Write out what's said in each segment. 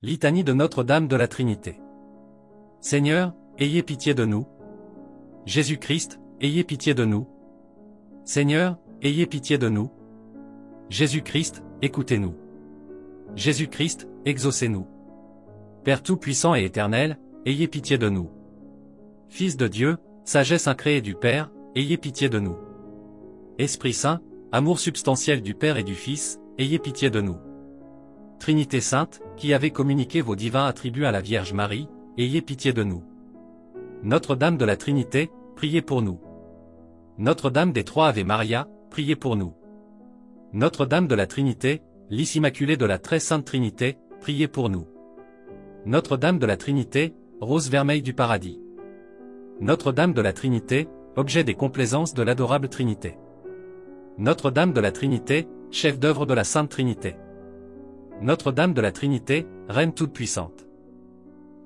Litanie de Notre-Dame de la Trinité. Seigneur, ayez pitié de nous. Jésus-Christ, ayez pitié de nous. Seigneur, ayez pitié de nous. Jésus-Christ, écoutez-nous. Jésus-Christ, exaucez-nous. Père tout-puissant et éternel, ayez pitié de nous. Fils de Dieu, sagesse incréée du Père, ayez pitié de nous. Esprit Saint, amour substantiel du Père et du Fils, ayez pitié de nous. Trinité Sainte, qui avez communiqué vos divins attributs à la Vierge Marie, ayez pitié de nous. Notre-Dame de la Trinité, priez pour nous. Notre-Dame des Trois Ave Maria, priez pour nous. Notre-Dame de la Trinité, lys immaculé de la très sainte Trinité, priez pour nous. Notre-Dame de la Trinité, rose vermeille du paradis. Notre-Dame de la Trinité, objet des complaisances de l'adorable Trinité. Notre-Dame de la Trinité, chef d'œuvre de la Sainte Trinité. Notre-Dame de la Trinité, Reine toute-puissante.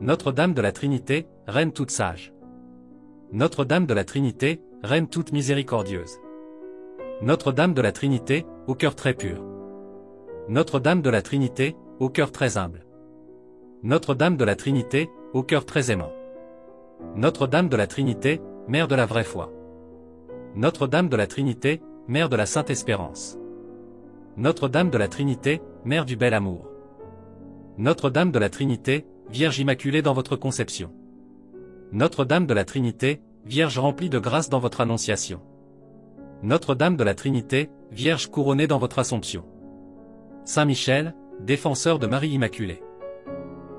Notre-Dame de la Trinité, Reine toute sage. Notre-Dame de la Trinité, Reine toute miséricordieuse. Notre-Dame de la Trinité, au cœur très pur. Notre-Dame de la Trinité, au cœur très humble. Notre-Dame de la Trinité, au cœur très aimant. Notre-Dame de la Trinité, Mère de la vraie foi. Notre-Dame de la Trinité, Mère de la Sainte Espérance. Notre-Dame de la Trinité, Mère du bel amour. Notre-Dame de la Trinité, Vierge immaculée dans votre conception. Notre-Dame de la Trinité, Vierge remplie de grâce dans votre annonciation. Notre-Dame de la Trinité, Vierge couronnée dans votre Assomption. Saint Michel, défenseur de Marie Immaculée.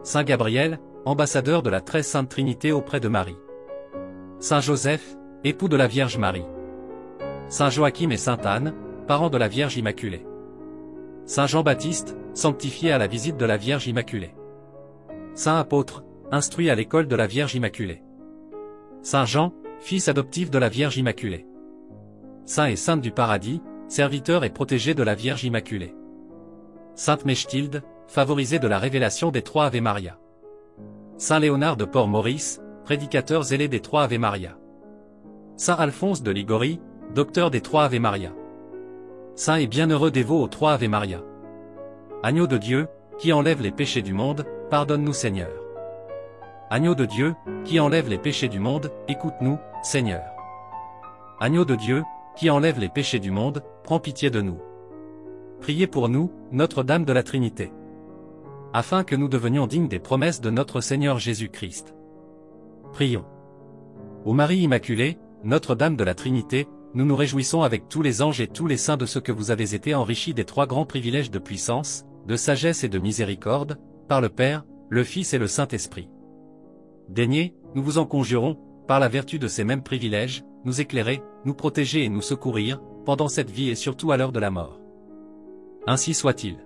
Saint Gabriel, ambassadeur de la très sainte Trinité auprès de Marie. Saint Joseph, époux de la Vierge Marie. Saint Joachim et Sainte Anne, parents de la Vierge Immaculée. Saint Jean-Baptiste, sanctifié à la visite de la Vierge Immaculée. Saint apôtre, instruit à l'école de la Vierge Immaculée. Saint Jean, fils adoptif de la Vierge Immaculée. Saint et sainte du paradis, serviteur et protégé de la Vierge Immaculée. Sainte Mechtilde, favorisée de la révélation des Trois Ave Maria. Saint Léonard de Port-Maurice, prédicateur zélé des Trois Ave Maria. Saint Alphonse de Ligorie, docteur des Trois Ave Maria. Saint et bienheureux dévot aux Trois Ave Maria. Agneau de Dieu, qui enlève les péchés du monde, pardonne-nous Seigneur. Agneau de Dieu, qui enlève les péchés du monde, écoute-nous, Seigneur. Agneau de Dieu, qui enlève les péchés du monde, prends pitié de nous. Priez pour nous, Notre-Dame de la Trinité. Afin que nous devenions dignes des promesses de notre Seigneur Jésus-Christ. Prions. Ô Marie Immaculée, Notre-Dame de la Trinité, nous nous réjouissons avec tous les anges et tous les saints de ce que vous avez été enrichis des trois grands privilèges de puissance, de sagesse et de miséricorde, par le Père, le Fils et le Saint-Esprit. Daignez, nous vous en conjurons, par la vertu de ces mêmes privilèges, nous éclairer, nous protéger et nous secourir, pendant cette vie et surtout à l'heure de la mort. Ainsi soit-il.